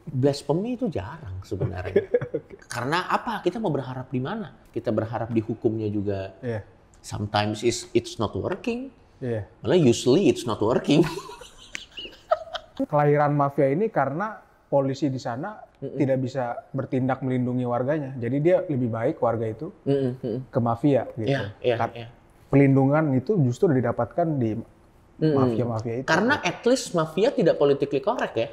Blasphemy itu jarang sebenarnya. Karena apa? Kita mau berharap di mana? Kita berharap di hukumnya juga. Sometimes it's not working. Malah usually it's not working. Kelahiran mafia ini karena polisi di sana tidak bisa bertindak melindungi warganya. Jadi dia lebih baik warga itu ke mafia gitu. Pelindungan itu justru didapatkan di mafia-mafia itu. Karena at least mafia tidak politically correct ya.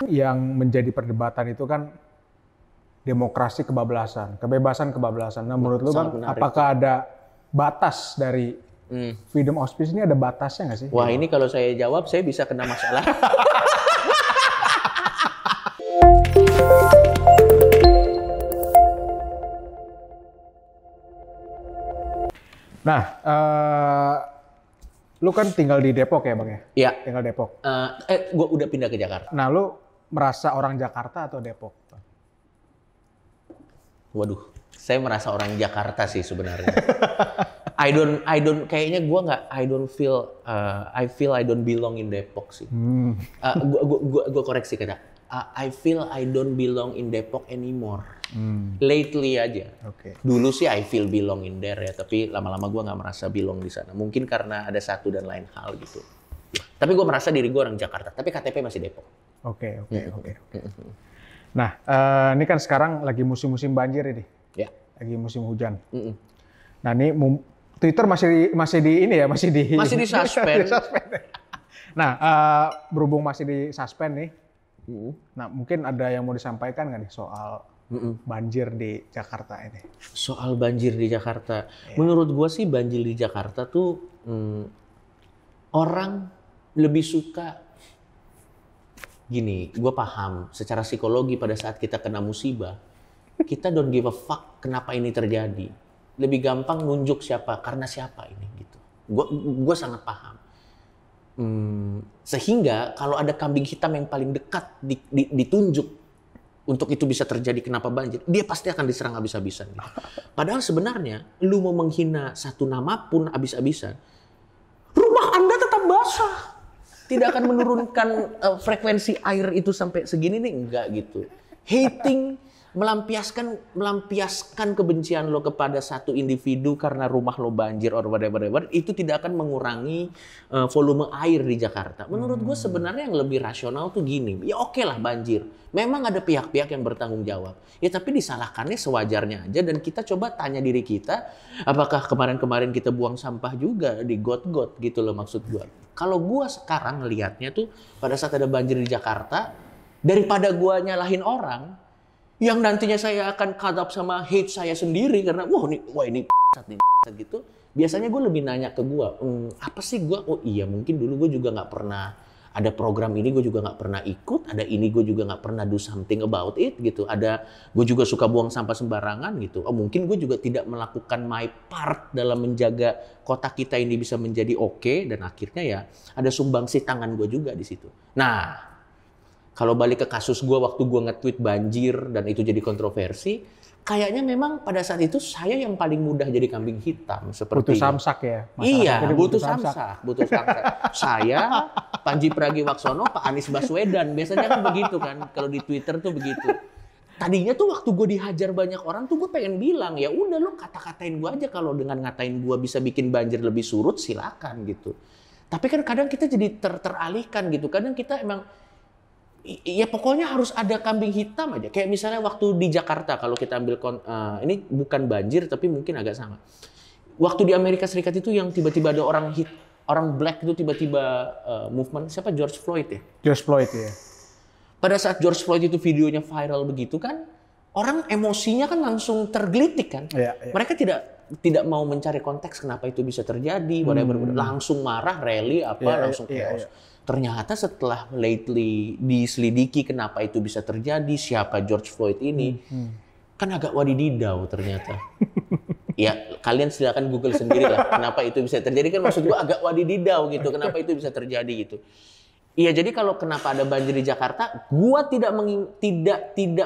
Yang menjadi perdebatan itu kan demokrasi kebablasan, kebebasan kebablasan. Nah menurut lu Bang, apakah ada batas dari freedom of speech ini, ada batasnya nggak sih? Wah ini kalau saya jawab saya bisa kena masalah. Nah, lu kan tinggal di Depok ya Bang ya? Iya. Tinggal Depok. Gua udah pindah ke Jakarta. Nah lu merasa orang Jakarta atau Depok? Waduh, saya merasa orang Jakarta sih sebenarnya. I don't kayaknya I feel I don't belong in Depok sih. Gua koreksi kata. I feel I don't belong in Depok anymore. Lately aja. Dulu sih I feel belong in there ya, tapi lama-lama gua nggak merasa belong di sana. Mungkin karena ada satu dan lain hal gitu. Tapi gua merasa diri gua orang Jakarta, tapi KTP masih Depok. Oke. Nah, ini kan sekarang lagi musim-musim banjir ini. Ya. Lagi musim hujan. Nah, ini Twitter masih di suspend. Nah, berhubung masih di suspend nih. Nah, mungkin ada yang mau disampaikan nggak nih soal banjir di Jakarta ini? Soal banjir di Jakarta. Menurut gua sih banjir di Jakarta tuh orang lebih suka gini, gue paham secara psikologi pada saat kita kena musibah, kita don't give a fuck kenapa ini terjadi. Lebih gampang nunjuk karena siapa ini gitu. Gue sangat paham. Sehingga kalau ada kambing hitam yang paling dekat ditunjuk untuk itu bisa terjadi kenapa banjir, dia pasti akan diserang habis-habisan. Gitu. Padahal sebenarnya lu mau menghina satu nama pun habis-habisan, rumah Anda tetap basah. Tidak akan menurunkan frekuensi air itu sampai segini nih, enggak gitu. Hating, melampiaskan kebencian lo kepada satu individu karena rumah lo banjir or whatever, itu tidak akan mengurangi volume air di Jakarta. Menurut gue sebenarnya yang lebih rasional tuh gini, ya oke lah banjir. Memang ada pihak-pihak yang bertanggung jawab. Ya tapi disalahkannya sewajarnya aja, dan kita coba tanya diri kita, apakah kemarin-kemarin kita buang sampah juga di got-got gitu loh maksud gue. Kalau gue sekarang ngelihatnya tuh pada saat ada banjir di Jakarta, daripada gue nyalahin orang, yang nantinya saya akan caught up sama hate saya sendiri karena ini gitu. Biasanya gue lebih nanya ke gue, apa sih gue? Oh iya mungkin dulu gue juga nggak pernah ada program ini, gue juga nggak pernah ikut. Ada ini gue juga nggak pernah do something about it gitu. Ada gue juga suka buang sampah sembarangan gitu. Oh mungkin gue juga tidak melakukan my part dalam menjaga kota kita ini bisa menjadi oke, dan akhirnya ya ada sumbangsi tangan gue juga di situ. Nah, kalau balik ke kasus gue waktu gue nge-tweet banjir dan itu jadi kontroversi, kayaknya memang pada saat itu saya yang paling mudah jadi kambing hitam seperti butuh samsak ya. Iya, butuh samsak. Saya, Panji Pragiwaksono, Pak Anies Baswedan, biasanya kan begitu kan kalau di Twitter tuh begitu. Tadinya tuh waktu gue dihajar banyak orang tuh gue pengen bilang, ya udah lo kata-katain gue aja, kalau dengan ngatain gue bisa bikin banjir lebih surut silakan gitu. Tapi kan kadang kita jadi teralihkan gitu. Kadang kita emang ya pokoknya harus ada kambing hitam aja. Kayak misalnya waktu di Jakarta, kalau kita ambil ini bukan banjir tapi mungkin agak sama. Waktu di Amerika Serikat itu yang tiba-tiba ada orang black itu tiba-tiba movement, siapa? George Floyd ya? George Floyd ya. Pada saat George Floyd itu videonya viral begitu kan, orang emosinya kan langsung tergelitik kan. Mereka tidak mau mencari konteks kenapa itu bisa terjadi, whatever. Langsung marah, rally langsung chaos. Ternyata setelah lately diselidiki kenapa itu bisa terjadi, siapa George Floyd ini, kan agak wadididau ternyata. Ya kalian silakan Google sendiri lah kenapa itu bisa terjadi, kan maksud gua agak wadididau gitu, kenapa itu bisa terjadi gitu. Iya, jadi kalau kenapa ada banjir di Jakarta, gua tidak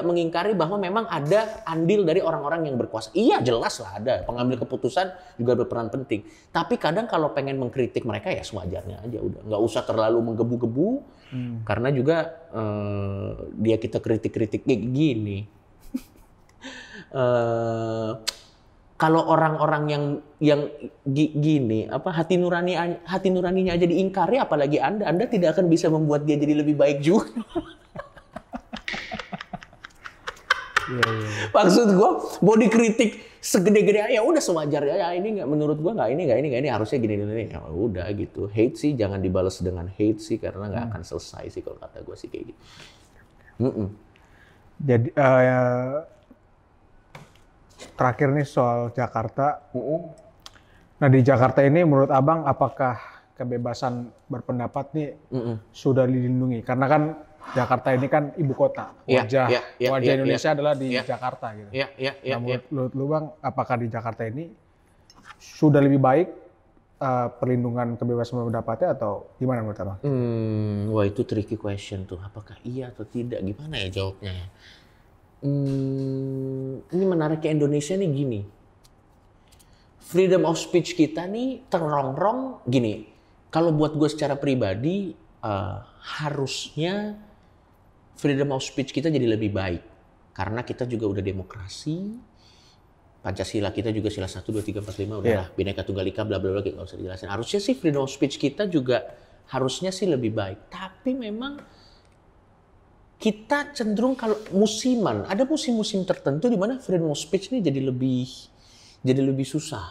mengingkari bahwa memang ada andil dari orang-orang yang berkuasa. Iya, jelas lah ada. Pengambil keputusan juga berperan penting. Tapi kadang kalau pengen mengkritik mereka ya sewajarnya aja udah. Nggak usah terlalu menggebu-gebu. Karena juga dia kita kritik-kritik kayak gini. Kalau orang-orang yang gini, hati nuraninya aja diingkari, apalagi Anda tidak akan bisa membuat dia jadi lebih baik juga. Maksud gue, mau dikritik segede-gede ya udah sewajarnya. Ya ini nggak, menurut gue nggak ini harusnya gini. Ya udah gitu. Hate sih jangan dibalas dengan hate sih, karena nggak akan selesai sih kalau kata gue sih kayak gitu. Jadi terakhir nih soal Jakarta. Nah di Jakarta ini menurut Abang apakah kebebasan berpendapat nih sudah dilindungi? Karena kan Jakarta ini kan ibu kota. Wajah Indonesia adalah di Jakarta gitu. Nah, menurut lu Bang, apakah di Jakarta ini sudah lebih baik perlindungan kebebasan berpendapatnya atau gimana menurut Abang? Wah itu tricky question tuh. Apakah iya atau tidak? Gimana ya jawabnya ya? Ini menariknya Indonesia nih gini. Freedom of speech kita nih terongrong gini. Kalau buat gue secara pribadi harusnya freedom of speech kita jadi lebih baik. Karena kita juga udah demokrasi. Pancasila kita juga sila 1, 2, 3, 4, 5 udah lah. Bineka Tunggal Ika bla bla bla nggak usah dijelasin. Harusnya sih freedom of speech kita juga harusnya sih lebih baik. Tapi memang kita cenderung kalau musiman, ada musim-musim tertentu di mana freedom of speech ini jadi lebih susah.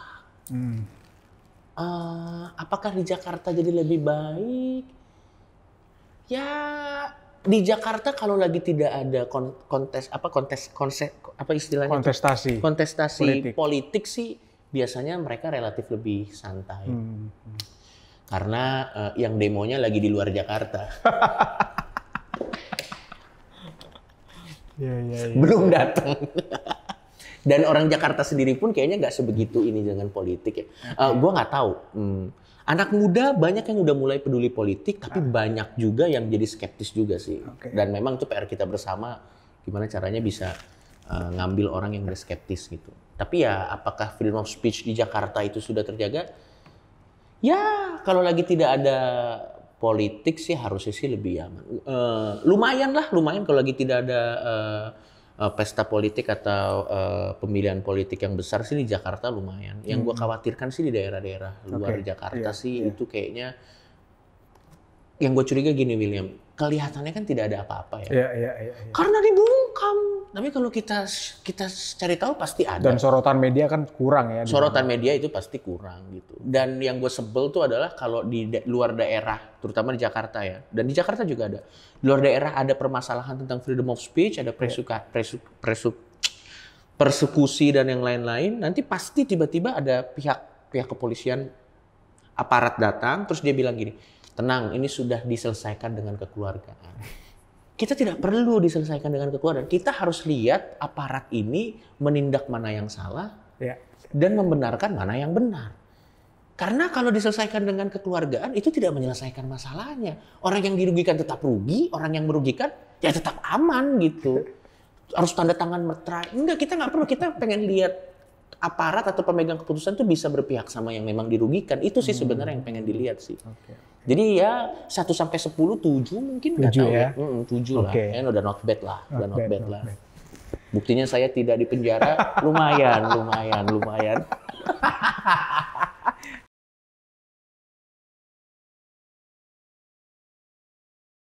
Apakah di Jakarta jadi lebih baik? Ya di Jakarta kalau lagi tidak ada kontestasi politik sih biasanya mereka relatif lebih santai. Karena yang demonya lagi di luar Jakarta. Belum datang. Dan orang Jakarta sendiri pun kayaknya nggak sebegitu ini dengan politik ya. Gue nggak tahu. Anak muda banyak yang udah mulai peduli politik, tapi banyak juga yang jadi skeptis juga sih. Dan memang itu PR kita bersama, gimana caranya bisa ngambil orang yang udah skeptis gitu. Tapi ya apakah freedom of speech di Jakarta itu sudah terjaga? Ya kalau lagi tidak ada politik sih harusnya sih lebih aman. Lumayan kalau lagi tidak ada pesta politik atau pemilihan politik yang besar sih di Jakarta lumayan. Yang gue khawatirkan sih di daerah-daerah luar Jakarta itu kayaknya yang gue curiga gini William, kelihatannya kan tidak ada apa-apa ya. Karena dibungkam. Tapi kalau kita cari tahu pasti ada. Dan sorotan media kan kurang ya. Sorotan media itu pasti kurang gitu. Dan yang gue sebel tuh adalah kalau di luar daerah, terutama di Jakarta ya. Dan di Jakarta juga ada. Di luar daerah ada permasalahan tentang freedom of speech, ada persekusi dan yang lain-lain. Nanti pasti tiba-tiba ada pihak kepolisian, aparat datang, terus dia bilang gini, tenang, ini sudah diselesaikan dengan kekeluargaan. Kita tidak perlu diselesaikan dengan kekeluargaan. Kita harus lihat aparat ini menindak mana yang salah dan membenarkan mana yang benar. Karena kalau diselesaikan dengan kekeluargaan itu tidak menyelesaikan masalahnya. Orang yang dirugikan tetap rugi, orang yang merugikan ya tetap aman gitu. Harus tanda tangan meterai. Enggak, kita nggak perlu. Kita pengen lihat aparat atau pemegang keputusan itu bisa berpihak sama yang memang dirugikan. Itu sih sebenarnya yang pengen dilihat sih. Jadi ya 1 sampai 10, 7 mungkin nggak tahu ya. 7 lah. Kayaknya udah not bad lah. Buktinya saya tidak di penjara, lumayan.